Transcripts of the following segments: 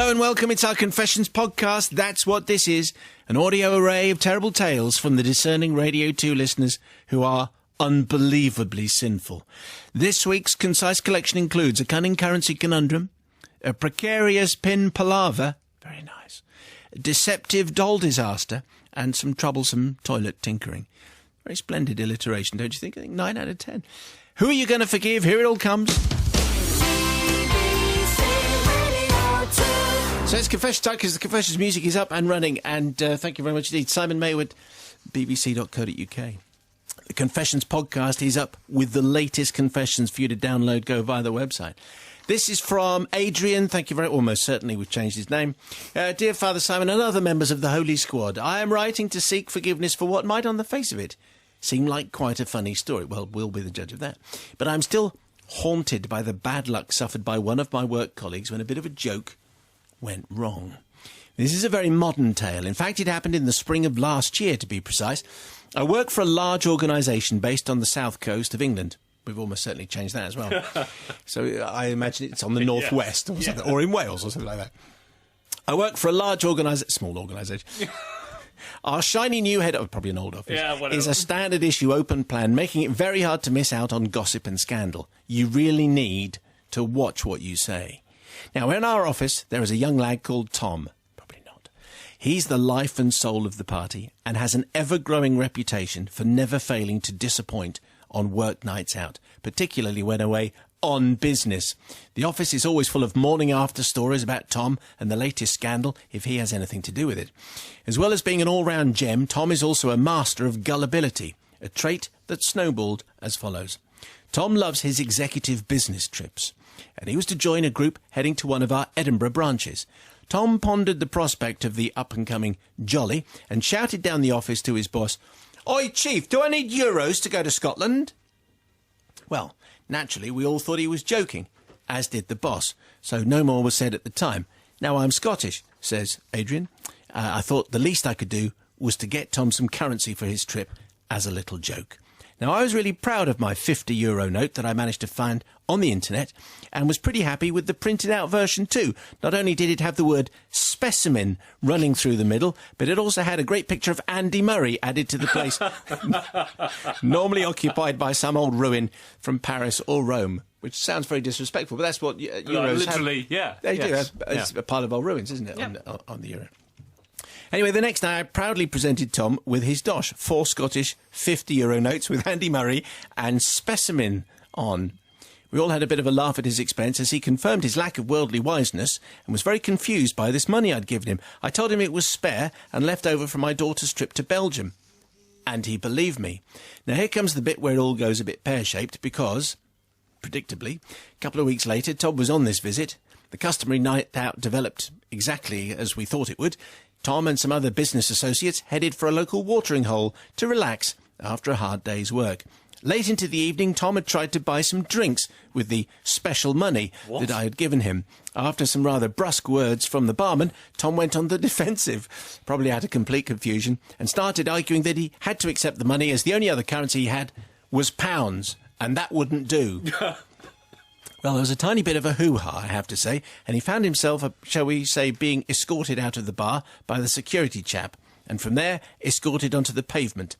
Hello and welcome. It's our Confessions podcast. That's what this is. An audio array of terrible tales from the discerning Radio 2 listeners who are unbelievably sinful. This week's concise collection includes a cunning currency conundrum, a precarious pin palaver, very nice, a deceptive doll disaster, and some troublesome toilet tinkering. Very splendid alliteration, don't you think? I think 9 out of 10. Who are you going to forgive? Here it all comes. So it's Confessions time because the Confessions music is up and running, and thank you very much indeed. Simon Mayo at bbc.co.uk. The Confessions podcast is up with the latest confessions for you to download. Go via the website. This is from Adrian. Thank you very much. Almost certainly we've changed his name. Dear Father Simon and other members of the Holy Squad, I am writing to seek forgiveness for what might on the face of it seem like quite a funny story. Well, we'll be the judge of that. But I'm still haunted by the bad luck suffered by one of my work colleagues when a bit of a joke went wrong. This is a very modern tale. In fact, it happened in the spring of last year, to be precise. I work for a large organisation based on the south coast of England. We've almost certainly changed that as well. So I imagine it's on the northwest or something, or in Wales or something like that. I work for a large small organisation. Our shiny new head, probably an old office, is a standard issue open plan, making it very hard to miss out on gossip and scandal. You really need to watch what you say. Now, in our office, there is a young lad called Tom. Probably not. He's the life and soul of the party and has an ever-growing reputation for never failing to disappoint on work nights out, particularly when away on business. The office is always full of morning-after stories about Tom and the latest scandal, if he has anything to do with it. As well as being an all-round gem, Tom is also a master of gullibility, a trait that snowballed as follows. Tom loves his executive business trips, and he was to join a group heading to one of our Edinburgh branches. Tom pondered the prospect of the up-and-coming jolly and shouted down the office to his boss, "Oi, Chief, do I need euros to go to Scotland?" Well, naturally, we all thought he was joking, as did the boss, so no more was said at the time. "Now, I'm Scottish," says Adrian. I thought the least I could do was to get Tom some currency for his trip as a little joke. Now, I was really proud of my €50 note that I managed to find on the internet and was pretty happy with the printed out version too. Not only did it have the word specimen running through the middle, but it also had a great picture of Andy Murray added to the place, normally occupied by some old ruin from Paris or Rome, which sounds very disrespectful, but that's what Euros literally, have. yeah. They do. It's a pile of old ruins, isn't it, on the Euro? Anyway, the next day I proudly presented Tom with his dosh, 4 Scottish €50 notes with Andy Murray and specimen on. We all had a bit of a laugh at his expense as he confirmed his lack of worldly wiseness and was very confused by this money I'd given him. I told him it was spare and left over from my daughter's trip to Belgium. And he believed me. Now here comes the bit where it all goes a bit pear-shaped because, predictably, a couple of weeks later Tom was on this visit. The customary night out developed exactly as we thought it would. Tom and some other business associates headed for a local watering hole to relax after a hard day's work. Late into the evening, Tom had tried to buy some drinks with the special money that I had given him. After some rather brusque words from the barman, Tom went on the defensive, probably out of complete confusion, and started arguing that he had to accept the money as the only other currency he had was pounds, and that wouldn't do. Well, there was a tiny bit of a hoo-ha, I have to say, and he found himself, shall we say, being escorted out of the bar by the security chap, and from there escorted onto the pavement,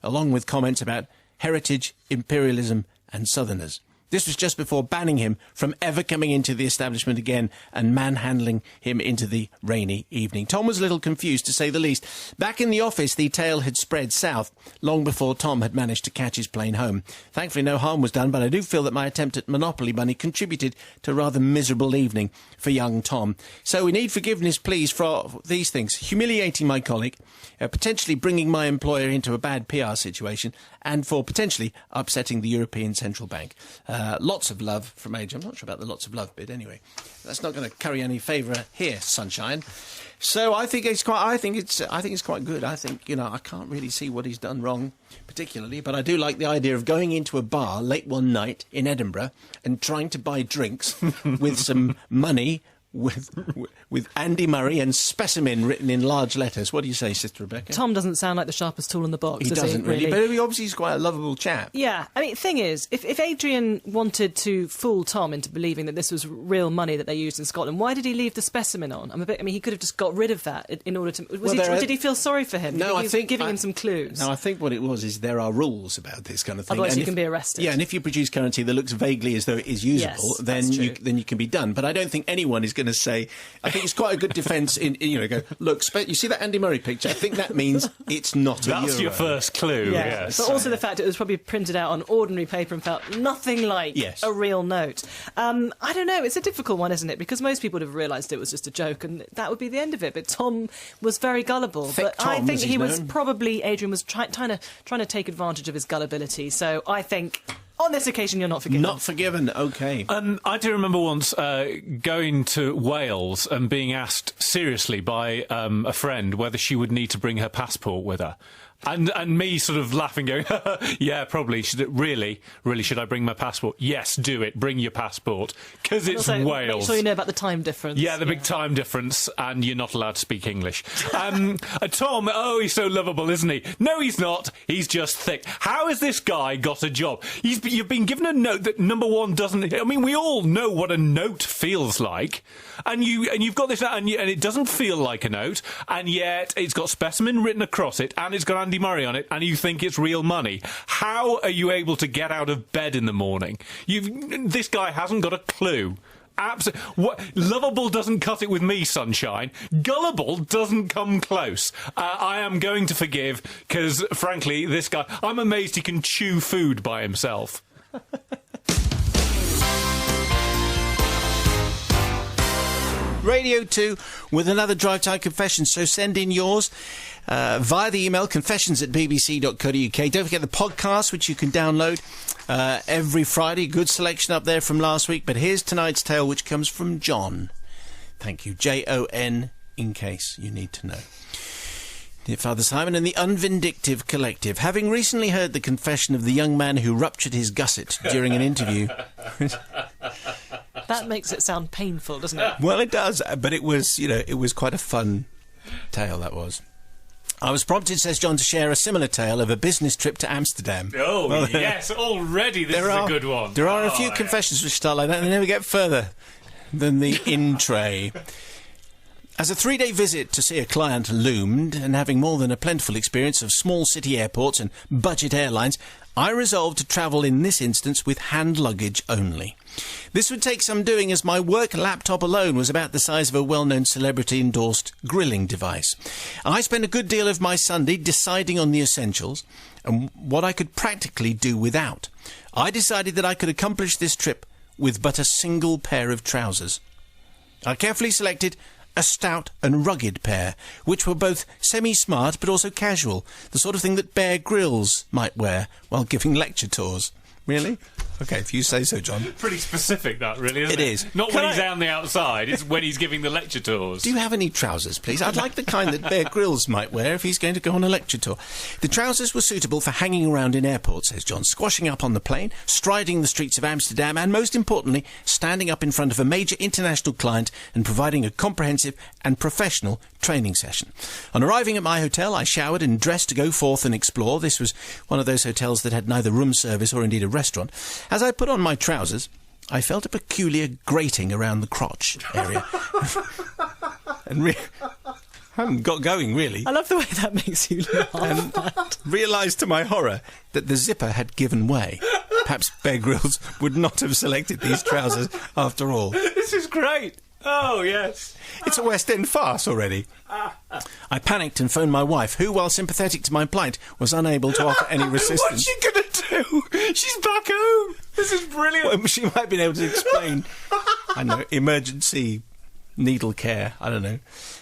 along with comments about heritage, imperialism and southerners. This was just before banning him from ever coming into the establishment again and manhandling him into the rainy evening. Tom was a little confused, to say the least. Back in the office, the tale had spread south long before Tom had managed to catch his plane home. Thankfully, no harm was done, but I do feel that my attempt at Monopoly money contributed to a rather miserable evening for young Tom. So we need forgiveness, please, for these things. Humiliating my colleague, potentially bringing my employer into a bad PR situation, and for potentially upsetting the European Central Bank. Lots of love from Age. I'm not sure about the lots of love bit anyway. That's not going to curry any favour here, sunshine. So I think it's quite good. I think, I can't really see what he's done wrong particularly, but I do like the idea of going into a bar late one night in Edinburgh and trying to buy drinks with some money with Andy Murray and specimen written in large letters. What do you say, Sister Rebecca? Tom doesn't sound like the sharpest tool in the box, He does doesn't really, but he obviously is quite a lovable chap. Yeah, I mean, the thing is, if Adrian wanted to fool Tom into believing that this was real money that they used in Scotland, why did he leave the specimen on? I mean, he could have just got rid of that in order to... did he feel sorry for him? No, I think giving him some clues. No, I think what it was is there are rules about this kind of thing. Otherwise, you can be arrested. Yeah, and if you produce currency that looks vaguely as though it is usable, then you can be done. But I don't think anyone is going to say... I think it's quite a good defence in go, look, you see that Andy Murray picture? I think that means it's not a euro. That's your first clue, yes. But also the fact it was probably printed out on ordinary paper and felt nothing like a real note. I don't know, it's a difficult one, isn't it? Because most people would have realised it was just a joke and that would be the end of it. But Tom was very gullible. But I think he was probably... Adrian was trying to take advantage of his gullibility. So I think... On this occasion, you're not forgiven. Not forgiven, OK. I do remember once going to Wales and being asked seriously by a friend whether she would need to bring her passport with her. And me sort of laughing, going, yeah, probably. Really, should I bring my passport? Yes, do it. Bring your passport. Because it's also, Wales. Make sure you know about the time difference. Yeah, the big time difference, and you're not allowed to speak English. Tom, he's so lovable, isn't he? No, he's not. He's just thick. How has this guy got a job? You've been given a note that, number one, doesn't... I mean, we all know what a note feels like. And you've got this, and it doesn't feel like a note, and yet it's got specimen written across it, and it's got Andy Murray on it, and you think it's real money. How are you able to get out of bed in the morning? This guy hasn't got a clue. Lovable doesn't cut it with me, sunshine. Gullible doesn't come close. I am going to forgive, because, frankly, this guy... I'm amazed he can chew food by himself. Radio 2 with another Drive Time Confession. So send in yours via the email confessions@bbc.co.uk. Don't forget the podcast, which you can download every Friday. Good selection up there from last week. But here's tonight's tale, which comes from John. Thank you. Jon, in case you need to know. Dear Father Simon and the Unvindictive Collective, having recently heard the confession of the young man who ruptured his gusset during an interview... That makes it sound painful, doesn't it? Well, it does, but it was, it was quite a fun tale, that was. I was prompted, says John, to share a similar tale of a business trip to Amsterdam. Oh, well, yes, already this is a good one. There are a few confessions which start like that and they never get further than the in-tray. As a 3-day visit to see a client loomed, and having more than a plentiful experience of small city airports and budget airlines, I resolved to travel in this instance with hand luggage only. This would take some doing, as my work laptop alone was about the size of a well-known celebrity-endorsed grilling device. I spent a good deal of my Sunday deciding on the essentials and what I could practically do without. I decided that I could accomplish this trip with but a single pair of trousers. I carefully selected a stout and rugged pair, which were both semi-smart but also casual, the sort of thing that Bear Grylls might wear while giving lecture tours. Really? OK, if you say so, John. Pretty specific, that, really, isn't it? It is. Not when he's out on the outside, it's when he's giving the lecture tours. Do you have any trousers, please? I'd like the kind that Bear Grylls might wear if he's going to go on a lecture tour. The trousers were suitable for hanging around in airports, says John, squashing up on the plane, striding the streets of Amsterdam, and most importantly, standing up in front of a major international client and providing a comprehensive and professional training session. On arriving at my hotel, I showered and dressed to go forth and explore. This was one of those hotels that had neither room service or indeed a restaurant. As I put on my trousers, I felt a peculiar grating around the crotch area. And I haven't got going, really. I love the way that makes you laugh. And realised to my horror that the zipper had given way. Perhaps Bear Grylls would not have selected these trousers after all. This is great. Oh, yes. It's a West End farce already. I panicked and phoned my wife, who, while sympathetic to my plight, was unable to offer any resistance. What's she going to do? She's back home. This is brilliant. Well, she might be able to explain, I know, emergency needle care, I don't know.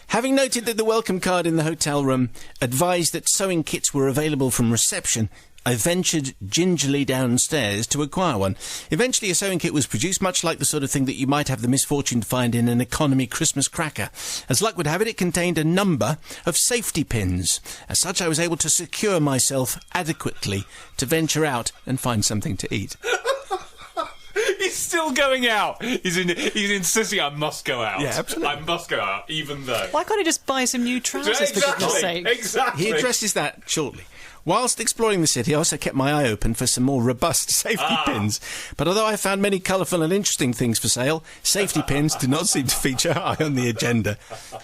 Having noted that the welcome card in the hotel room advised that sewing kits were available from reception, I ventured gingerly downstairs to acquire one. Eventually a sewing kit was produced, much like the sort of thing that you might have the misfortune to find in an economy Christmas cracker. As luck would have it, it contained a number of safety pins. As such, I was able to secure myself adequately to venture out and find something to eat. You He's still going out. He's insisting, I must go out. Yeah, absolutely. I must go out, even though. Why can't he just buy some new trousers, for goodness sake? Exactly. He addresses that shortly. Whilst exploring the city, I also kept my eye open for some more robust safety pins. But although I found many colourful and interesting things for sale, safety pins did not seem to feature high on the agenda.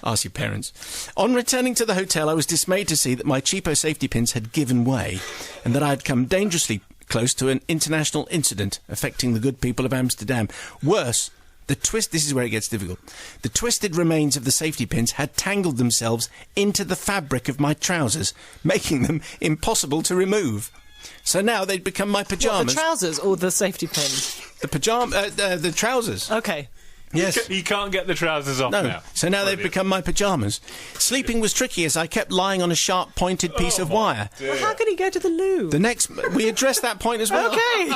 Ask your parents. On returning to the hotel, I was dismayed to see that my cheapo safety pins had given way and that I had come dangerously close to an international incident affecting the good people of Amsterdam. Worse, this is where it gets difficult. The twisted remains of the safety pins had tangled themselves into the fabric of my trousers, making them impossible to remove. So now they'd become my pyjamas. What, the trousers or the safety pins? The trousers. Okay. Yes. He can't get the trousers off now. So now they've become my pyjamas. Sleeping was tricky as I kept lying on a sharp pointed piece of wire. Well, how can he go to the loo? We addressed that point as well. Okay.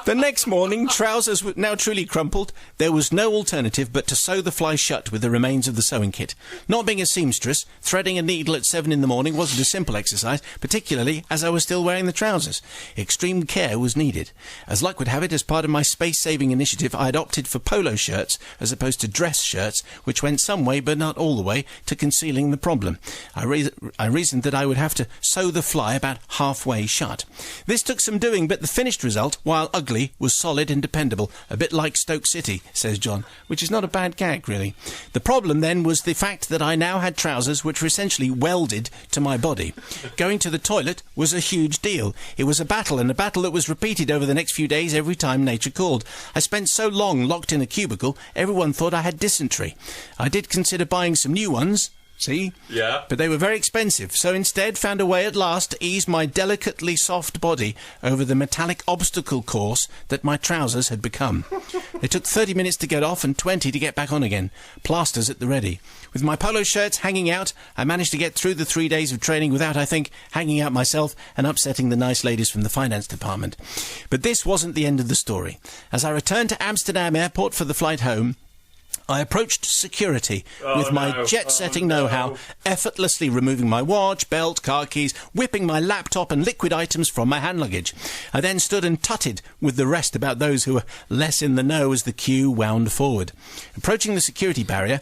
The next morning, trousers were now truly crumpled. There was no alternative but to sew the fly shut with the remains of the sewing kit. Not being a seamstress, threading a needle at 7 in the morning wasn't a simple exercise, particularly as I was still wearing the trousers. Extreme care was needed. As luck would have it, as part of my space-saving initiative, I had opted for polo shirts as opposed to dress shirts, which went some way, but not all the way, to concealing the problem. I reasoned that I would have to sew the fly about halfway shut. This took some doing, but the finished result, while ugly, was solid and dependable, a bit like Stoke City, says John, which is not a bad gag, really. The problem, then, was the fact that I now had trousers which were essentially welded to my body. Going to the toilet was a huge deal. It was a battle, and a battle that was repeated over the next few days every time nature called. I spent so long locked in a cubicle, everyone thought I had dysentery. I did consider buying some new ones, see? Yeah. But they were very expensive, so instead found a way at last to ease my delicately soft body over the metallic obstacle course that my trousers had become. It took 30 minutes to get off and 20 to get back on again. Plasters at the ready. With my polo shirts hanging out, I managed to get through the 3 days of training without, I think, hanging out myself and upsetting the nice ladies from the finance department. But this wasn't the end of the story. As I returned to Amsterdam Airport for the flight home, I approached security with my jet-setting know-how, effortlessly removing my watch, belt, car keys, whipping my laptop and liquid items from my hand luggage. I then stood and tutted with the rest about those who were less in the know as the queue wound forward. Approaching the security barrier,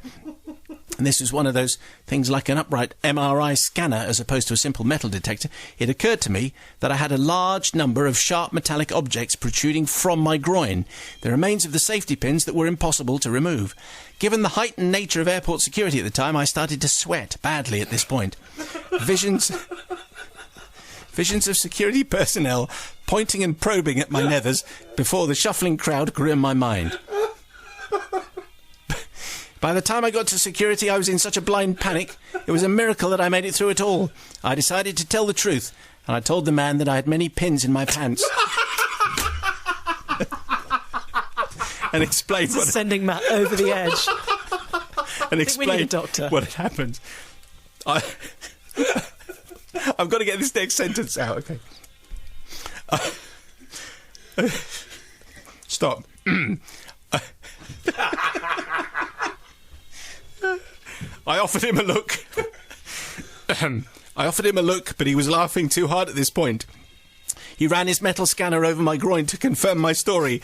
and this was one of those things like an upright MRI scanner as opposed to a simple metal detector, it occurred to me that I had a large number of sharp metallic objects protruding from my groin, the remains of the safety pins that were impossible to remove. Given the heightened nature of airport security at the time, I started to sweat badly at this point. Visions of security personnel pointing and probing at my nethers before the shuffling crowd grew in my mind. By the time I got to security, I was in such a blind panic. It was a miracle that I made it through it all. I decided to tell the truth, and I told the man that I had many pins in my pants. And explained what... Sending Matt over the edge. And explained what had happened. I've got to get this next sentence out, okay. Stop. I offered him a look. But he was laughing too hard at this point. He ran his metal scanner over my groin to confirm my story,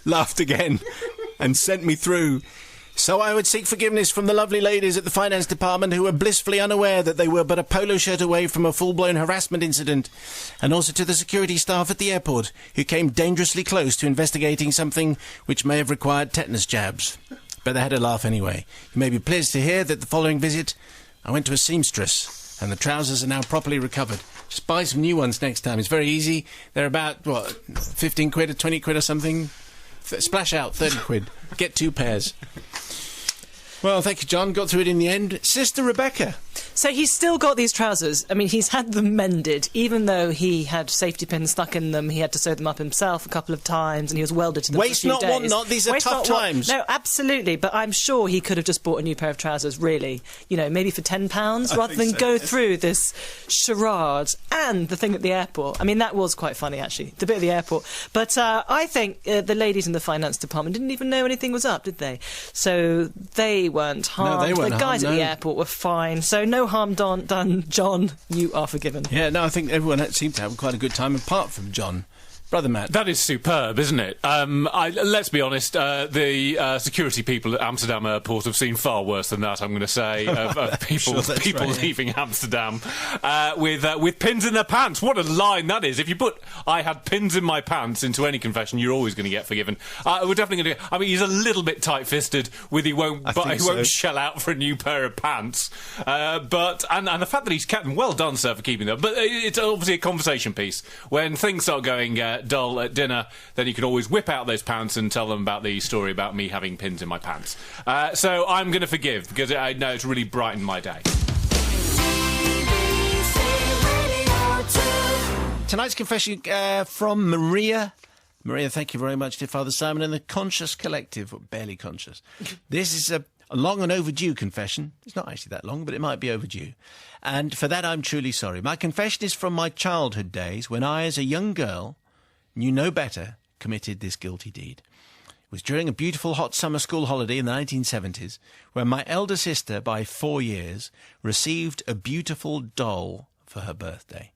laughed again, and sent me through. So I would seek forgiveness from the lovely ladies at the finance department who were blissfully unaware that they were but a polo shirt away from a full-blown harassment incident, and also to the security staff at the airport who came dangerously close to investigating something which may have required tetanus jabs. But they had a laugh anyway. You may be pleased to hear that the following visit I went to a seamstress, and the trousers are now properly recovered. Just buy some new ones next time. It's very easy. They're about, 15 quid or 20 quid or something? Splash out, 30 quid. Get 2 pairs. Well, thank you, John. Got through it in the end. Sister Rebecca. So he's still got these trousers. I mean, he's had them mended. Even though he had safety pins stuck in them, he had to sew them up himself a couple of times, and he was welded to them Waste for a few not, days. want not. These are tough times. No, absolutely. But I'm sure he could have just bought a new pair of trousers, really. You know, maybe for £10, rather than go through this charade. And the thing at the airport. I mean, that was quite funny, actually, the bit at the airport. But I think the ladies in the finance department didn't even know anything was up, did they? So they weren't harmed. No, they weren't the guys harmed, at the airport were fine. So no harm done. John, you are forgiven. Yeah, no, I think everyone seemed to have quite a good time, apart from John, Brother Matt. That is superb, isn't it? Let's be honest, the security people at Amsterdam Airport have seen far worse than that, I'm going to say, of people leaving Amsterdam with pins in their pants. What a line that is. If you put "I had pins in my pants" into any confession, you're always going to get forgiven. We're definitely going to... I mean, he's a little bit tight-fisted with he won't shell out for a new pair of pants. And the fact that he's kept them, well done, sir, for keeping them. But it's obviously a conversation piece. When things start going dull at dinner, then you can always whip out those pants and tell them about the story about me having pins in my pants. So I'm going to forgive, because I know it's really brightened my day. Tonight's confession from Maria. Maria, thank you very much to Father Simon and the Conscious Collective, or barely conscious. This is a long and overdue confession. It's not actually that long, but it might be overdue. And for that, I'm truly sorry. My confession is from my childhood days, when I, as a young girl, knew no better, committed this guilty deed. It was during a beautiful hot summer school holiday in the 1970s, when my elder sister, by 4 years, received a beautiful doll for her birthday.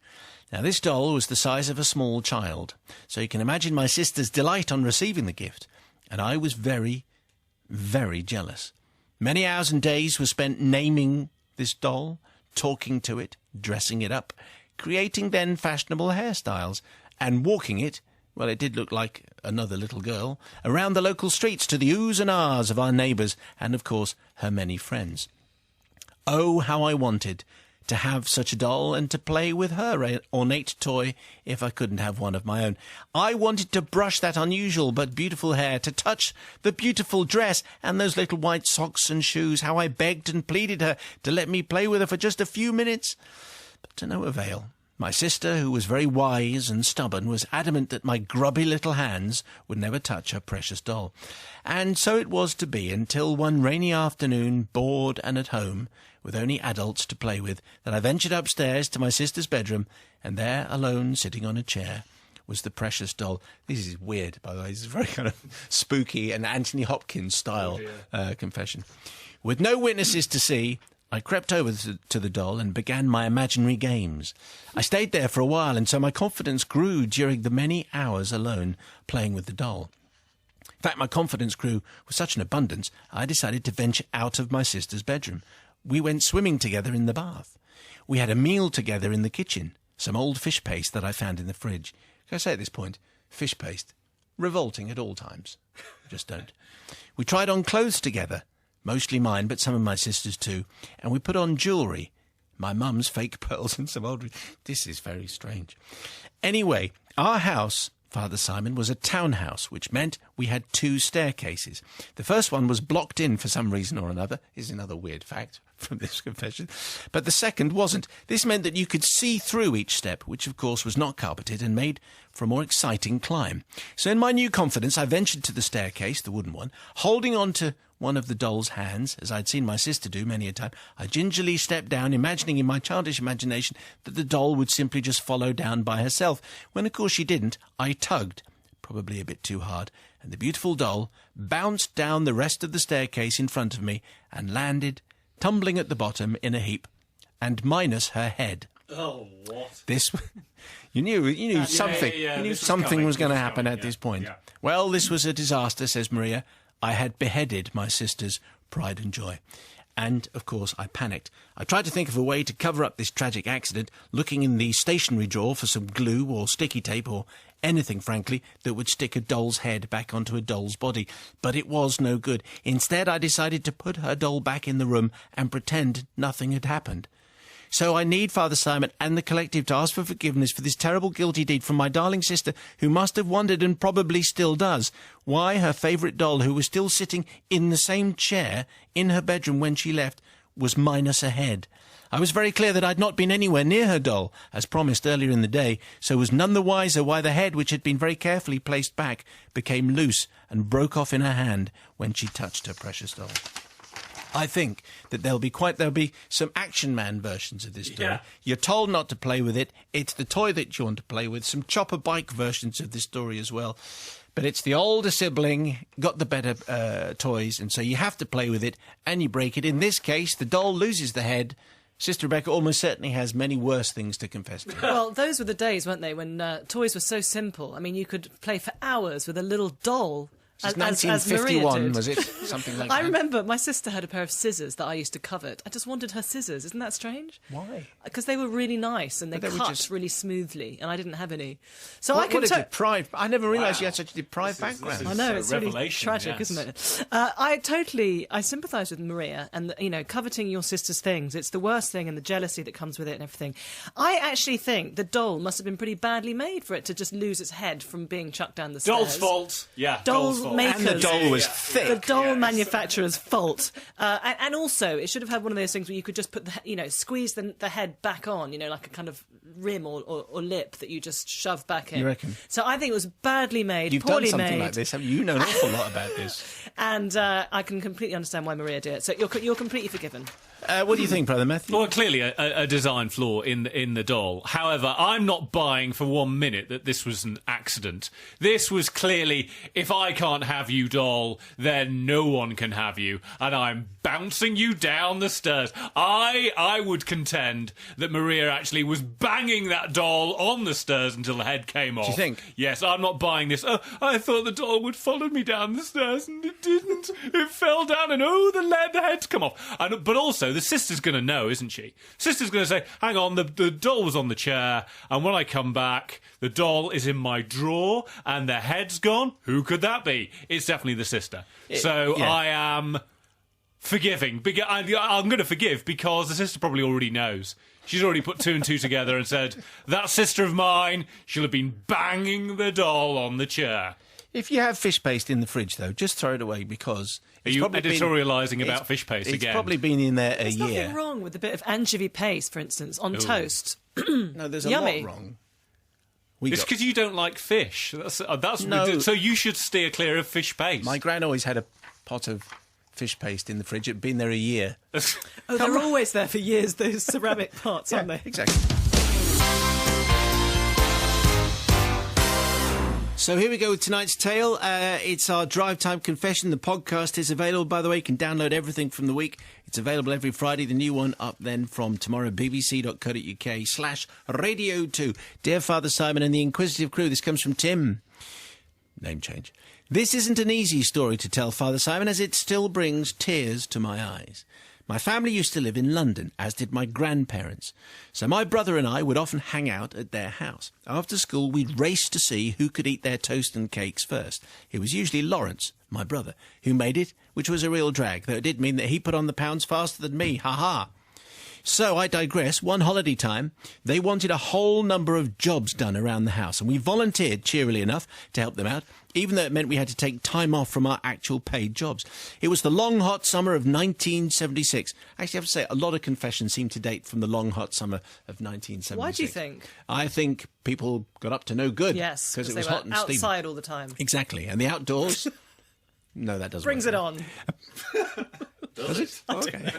Now, this doll was the size of a small child, so you can imagine my sister's delight on receiving the gift, and I was very, very jealous. Many hours and days were spent naming this doll, talking to it, dressing it up, creating then fashionable hairstyles, and walking it, well, it did look like another little girl, around the local streets to the oohs and ahs of our neighbours and, of course, her many friends. Oh, how I wanted to have such a doll and to play with her ornate toy if I couldn't have one of my own. I wanted to brush that unusual but beautiful hair, to touch the beautiful dress and those little white socks and shoes. How I begged and pleaded her to let me play with her for just a few minutes. But to no avail. My sister, who was very wise and stubborn, was adamant that my grubby little hands would never touch her precious doll. And so it was to be, until one rainy afternoon, bored and at home, with only adults to play with, that I ventured upstairs to my sister's bedroom, and there, alone, sitting on a chair, was the precious doll. This is weird, by the way. This is very kind of spooky and Anthony Hopkins style confession. With no witnesses to see, I crept over to the doll and began my imaginary games. I stayed there for a while, and so my confidence grew during the many hours alone playing with the doll. In fact, my confidence grew with such an abundance, I decided to venture out of my sister's bedroom. We went swimming together in the bath. We had a meal together in the kitchen, some old fish paste that I found in the fridge. Can I say at this point, fish paste, revolting at all times. Just don't. We tried on clothes together. Mostly mine, but some of my sisters too. And we put on jewellery. My mum's fake pearls and some old... This is very strange. Anyway, our house, Father Simon, was a townhouse, which meant we had 2 staircases. The first one was blocked in for some reason or another. Is another weird fact from this confession. But the second wasn't. This meant that you could see through each step, which of course was not carpeted and made for a more exciting climb. So in my new confidence, I ventured to the staircase, the wooden one, holding on to one of the doll's hands, as I'd seen my sister do many a time. I gingerly stepped down, imagining in my childish imagination that the doll would simply just follow down by herself. When, of course, she didn't, I tugged, probably a bit too hard, and the beautiful doll bounced down the rest of the staircase in front of me and landed, tumbling at the bottom in a heap, and minus her head. Oh, what? This... You knew something. You knew something was going to happen at this point. Yeah. Well, this was a disaster, says Maria. I had beheaded my sister's pride and joy. And, of course, I panicked. I tried to think of a way to cover up this tragic accident, looking in the stationery drawer for some glue or sticky tape or anything, frankly, that would stick a doll's head back onto a doll's body. But it was no good. Instead, I decided to put her doll back in the room and pretend nothing had happened. So I need Father Simon and the collective to ask for forgiveness for this terrible guilty deed from my darling sister, who must have wondered, and probably still does, why her favourite doll, who was still sitting in the same chair in her bedroom when she left, was minus a head. I was very clear that I'd not been anywhere near her doll, as promised earlier in the day, so was none the wiser why the head, which had been very carefully placed back, became loose and broke off in her hand when she touched her precious doll. I think that there'll be some Action Man versions of this story. Yeah. You're told not to play with it. It's the toy that you want to play with. Some chopper bike versions of this story as well. But it's the older sibling, got the better toys, and so you have to play with it, and you break it. In this case, the doll loses the head, Sister Rebecca almost certainly has many worse things to confess to. Well, those were the days, weren't they, when toys were so simple. I mean, you could play for hours with a little doll. As 1951, was it? Something like that. I remember my sister had a pair of scissors that I used to covet. I just wanted her scissors. Isn't that strange? Why? Because they were really nice and they cut really smoothly, and I didn't have any. So I could. What a deprived! I never realised you had such a deprived background. I know, it's really tragic, isn't it? I sympathise with Maria, and coveting your sister's things. It's the worst thing, and the jealousy that comes with it, and everything. I actually think the doll must have been pretty badly made for it to just lose its head from being chucked down the stairs. Doll's fault. Yeah, doll's fault. And the doll was thick. The doll manufacturer's fault. And also, it should have had one of those things where you could just put squeeze the head back on, like a kind of rim or lip that you just shove back in. You reckon? So I think it was badly made, You've poorly done something made. like this, haven't you? You know an awful lot about this. And I can completely understand why Maria did it. So you're completely forgiven. What do you think, Brother Matthew? Well, clearly a design flaw in the doll. However, I'm not buying for 1 minute that this was an accident. This was clearly, if I can't have you, doll, then no one can have you, and I'm bouncing you down the stairs. I would contend that Maria actually was banging that doll on the stairs until the head came off. Do you think? Yes, I'm not buying this. Oh, I thought the doll would follow me down the stairs, and it didn't. It fell down, and the head's come off. But also, the sister's going to know, isn't she? Sister's going to say, hang on, the doll was on the chair, and when I come back, the doll is in my drawer, and the head's gone. Who could that be? It's definitely the sister. I am forgiving. I'm going to forgive because the sister probably already knows. She's already put two and two together and said, that sister of mine, she'll have been banging the doll on the chair. If you have fish paste in the fridge, though, just throw it away because... Are you editorialising about fish paste again? It's probably been in there a year. There's nothing wrong with a bit of anchovy paste, for instance, on toast. No, there's a lot wrong. It's because you don't like fish. So you should steer clear of fish paste. My gran always had a pot of fish paste in the fridge. It'd been there a year. They're always there for years, those ceramic pots, aren't they? Exactly. So here we go with tonight's tale. It's our Drive Time Confession. The podcast is available, by the way. You can download everything from the week. It's available every Friday. The new one up then from tomorrow, bbc.co.uk/Radio 2. Dear Father Simon and the Inquisitive crew, this comes from Tim. Name change. This isn't an easy story to tell, Father Simon, as it still brings tears to my eyes. My family used to live in London, as did my grandparents. So my brother and I would often hang out at their house. After school, we'd race to see who could eat their toast and cakes first. It was usually Lawrence, my brother, who made it, which was a real drag, though it did mean that he put on the pounds faster than me. Ha-ha. So I digress. One holiday time, they wanted a whole number of jobs done around the house, and we volunteered, cheerily enough, to help them out, even though it meant we had to take time off from our actual paid jobs. It was the long, hot summer of 1976. Actually, I have to say, a lot of confessions seem to date from the long, hot summer of 1976. Why do you think? I think people got up to no good. Yes, because it was they were hot and outside steamy. all the time. Exactly, and the outdoors... No, that doesn't Brings work. it on. Does it? Oh, okay.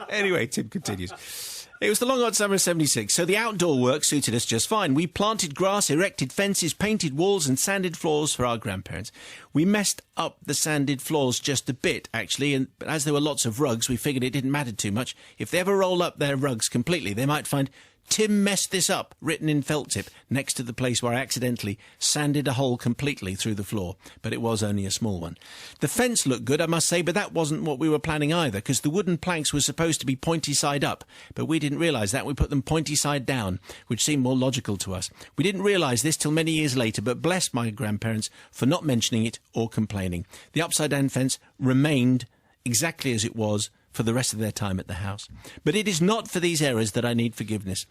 Anyway, Tim continues. It was the long hot summer of 76, so the outdoor work suited us just fine. We planted grass, erected fences, painted walls and sanded floors for our grandparents. We messed up the sanded floors just a bit, actually, but as there were lots of rugs, we figured it didn't matter too much. If they ever roll up their rugs completely, they might find Tim messed this up, written in felt tip, next to the place where I accidentally sanded a hole completely through the floor, but it was only a small one. The fence looked good, I must say, but that wasn't what we were planning either, because the wooden planks were supposed to be pointy side up, but we didn't realise that. We put them pointy side down, which seemed more logical to us. We didn't realise this till many years later, but bless my grandparents for not mentioning it or complaining. The upside-down fence remained exactly as it was for the rest of their time at the house. But it is not for these errors that I need forgiveness.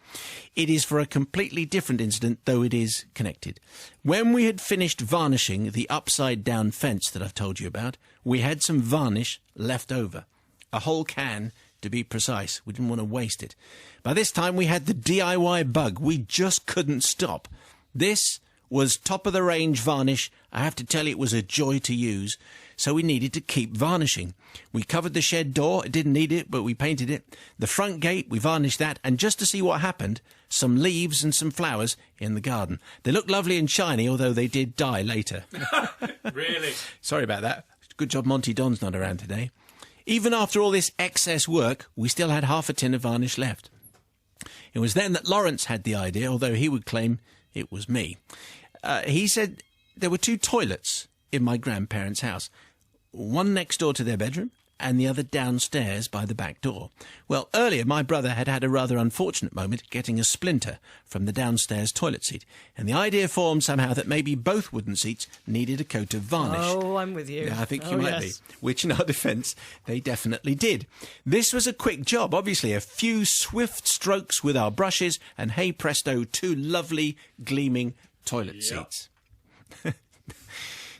It is for a completely different incident, though it is connected. When we had finished varnishing the upside-down fence that I've told you about, we had some varnish left over. A whole can, to be precise. We didn't want to waste it. By this time, we had the DIY bug. We just couldn't stop. This was top-of-the-range varnish. I have to tell you, it was a joy to use. So we needed to keep varnishing. We covered the shed door. It didn't need it, but we painted it. The front gate, we varnished that. And just to see what happened, some leaves and some flowers in the garden. They looked lovely and shiny, although they did die later. Really? Sorry about that. Good job Monty Don's not around today. Even after all this excess work, we still had half a tin of varnish left. It was then that Lawrence had the idea, although he would claim it was me. He said there were 2 toilets in my grandparents' house, one next door to their bedroom and the other downstairs by the back door. Well, earlier my brother had had a rather unfortunate moment getting a splinter from the downstairs toilet seat, and the idea formed somehow that maybe both wooden seats needed a coat of varnish. Oh, I'm with you. Yeah, I think you might be. Which, in our defence, they definitely did. This was a quick job, obviously. A few swift strokes with our brushes, and hey presto, 2 lovely, gleaming toilet seats.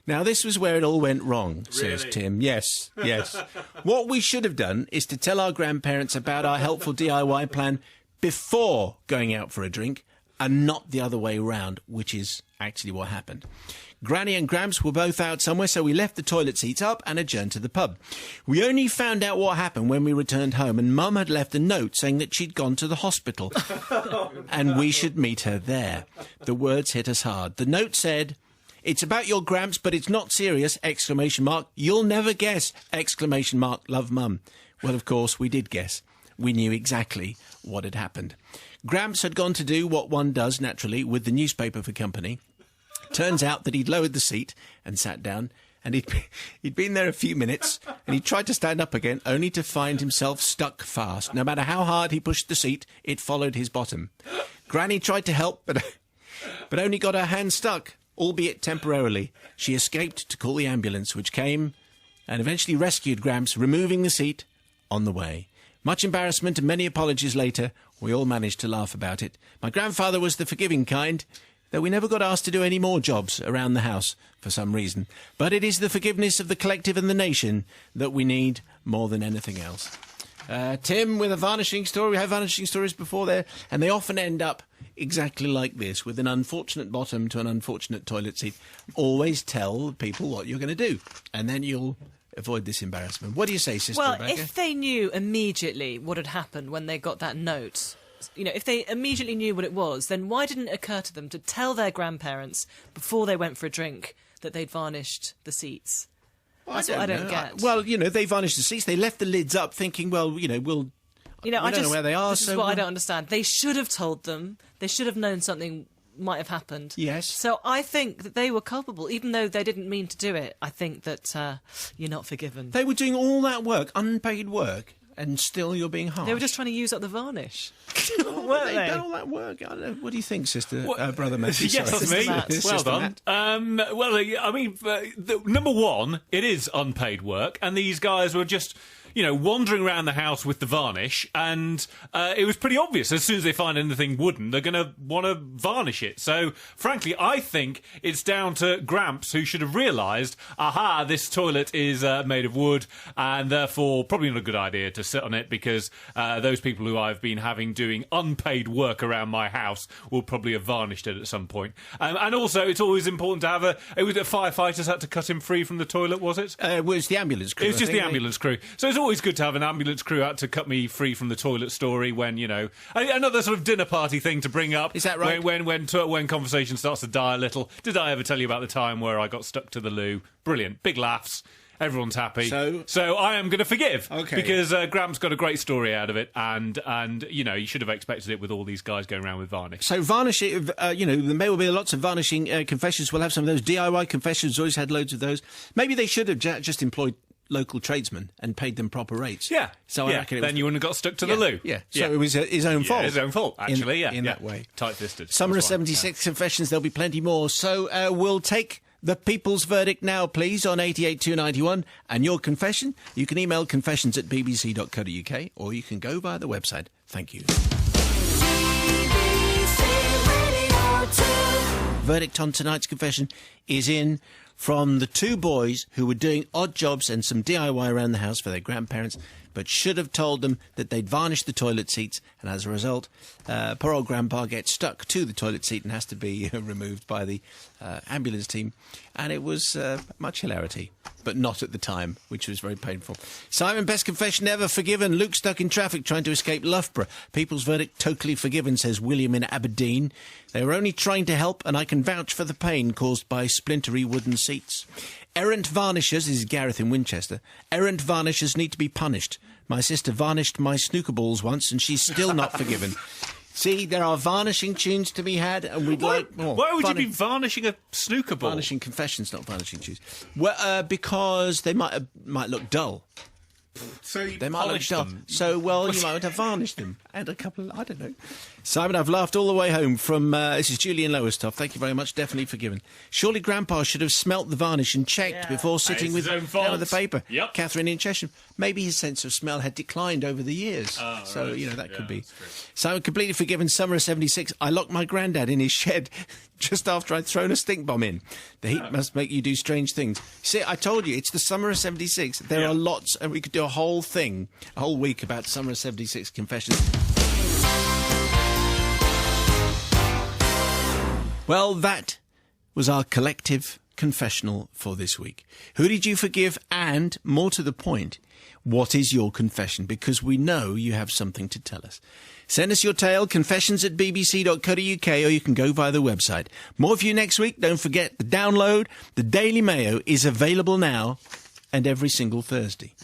Now, this was where it all went wrong, says Tim. Yes. What we should have done is to tell our grandparents about our helpful DIY plan before going out for a drink, and not the other way round, which is actually what happened. Granny and Gramps were both out somewhere, so we left the toilet seats up and adjourned to the pub. We only found out what happened when we returned home, and Mum had left a note saying that she'd gone to the hospital and we should meet her there. The words hit us hard. The note said, "It's about your Gramps, but it's not serious, ! You'll never guess, ! Love, Mum." Well, of course, we did guess. We knew exactly what had happened. Gramps had gone to do what one does, naturally, with the newspaper for company. Turns out that he'd lowered the seat and sat down, and he'd been there a few minutes, and he tried to stand up again, only to find himself stuck fast. No matter how hard he pushed the seat, it followed his bottom. Granny tried to help, but only got her hand stuck, albeit temporarily. She escaped to call the ambulance, which came and eventually rescued Gramps, removing the seat on the way. Much embarrassment and many apologies later, we all managed to laugh about it. My grandfather was the forgiving kind, though we never got asked to do any more jobs around the house for some reason. But it is the forgiveness of the collective and the nation that we need more than anything else. Tim, with a varnishing story. We have varnishing stories before there, and they often end up exactly like this, with an unfortunate bottom to an unfortunate toilet seat. Always tell people what you're going to do, and then you'll avoid this embarrassment. What do you say, Sister Rebecca? Well, if they knew immediately what had happened when they got that note, if they immediately knew what it was, then why didn't it occur to them to tell their grandparents before they went for a drink that they'd varnished the seats? That's what I don't get. They varnished the seats. They left the lids up thinking, we don't know where they are. This is what I don't understand. They should have told them. They should have known something might have happened. Yes. So I think that they were culpable, even though they didn't mean to do it. I think that you're not forgiven. They were doing all that work, unpaid work, and still you're being harsh. They were just trying to use up the varnish. Weren't they? Done all that work. I don't know. What do you think, Brother Matthew? Yes, that's me. Well done. Number one, it is unpaid work, and these guys were just wandering around the house with the varnish, and it was pretty obvious as soon as they find anything wooden, they're going to want to varnish it. So, frankly, I think it's down to Gramps, who should have realised, this toilet is made of wood, and therefore probably not a good idea to sit on it, because those people who I've been having doing unpaid work around my house will probably have varnished it at some point. And also, it's always important to have it was the firefighters had to cut him free from the toilet, was it? It was the ambulance crew. It was just the ambulance crew. So it's always good to have an ambulance crew out to cut me free from the toilet story when, another sort of dinner party thing to bring up. Is that right? When conversation starts to die a little. Did I ever tell you about the time where I got stuck to the loo? Brilliant. Big laughs. Everyone's happy. So I am going to forgive. Okay. Because Gramps got a great story out of it, and you should have expected it with all these guys going around with varnish. So varnishing, there may well be lots of varnishing confessions. We'll have some of those. DIY confessions, always had loads of those. Maybe they should have just employed local tradesmen and paid them proper rates. Yeah. So I reckon then you wouldn't have got stuck to the loo. Yeah. So it was his own fault. His own fault, actually, in that way. Tight-fisted. Summer of 76 confessions, there'll be plenty more. So we'll take the people's verdict now, please, on 88291. And your confession, you can email confessions@bbc.co.uk, or you can go via the website. Thank you. Verdict on tonight's confession is in from the 2 boys who were doing odd jobs and some DIY around the house for their grandparents, but should have told them that they'd varnished the toilet seats, and as a result, poor old grandpa gets stuck to the toilet seat and has to be removed by the ambulance team, and it was much hilarity. But but not at the time, which was very painful. Simon, best confession ever, forgiven. Luke stuck in traffic trying to escape Loughborough. People's verdict, totally forgiven, says William in Aberdeen. They were only trying to help, and I can vouch for the pain caused by splintery wooden seats. Errant varnishers, this is Gareth in Winchester. Errant varnishers need to be punished. My sister varnished my snooker balls once, and she's still not forgiven. See, there are varnishing tunes to be had, and we'd like more. Why would you be varnishing a snooker ball? Varnishing confessions, not varnishing tunes. Well, because they might look dull. So you they might look polish dull. them. So, well, you might want to varnish them. And a couple of, I don't know. Simon, I've laughed all the way home from, this is Julian Lowestoft. Thank you very much, definitely forgiven. Surely Grandpa should have smelt the varnish and checked before sitting with down with the paper. Yep. Catherine in Cheshire. Maybe his sense of smell had declined over the years. So, right. you know, that could be. Simon, completely forgiven, summer of 76. I locked my granddad in his shed just after I'd thrown a stink bomb in. The heat must make you do strange things. See, I told you, it's the summer of 76. There are lots, and we could do a whole thing, a whole week about summer of 76 confessions. Well, that was our collective confessional for this week. Who did you forgive? And, more to the point, what is your confession? Because we know you have something to tell us. Send us your tale, confessions@bbc.co.uk, or you can go via the website. More for you next week. Don't forget, the download, the Daily Mayo, is available now and every single Thursday.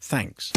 Thanks.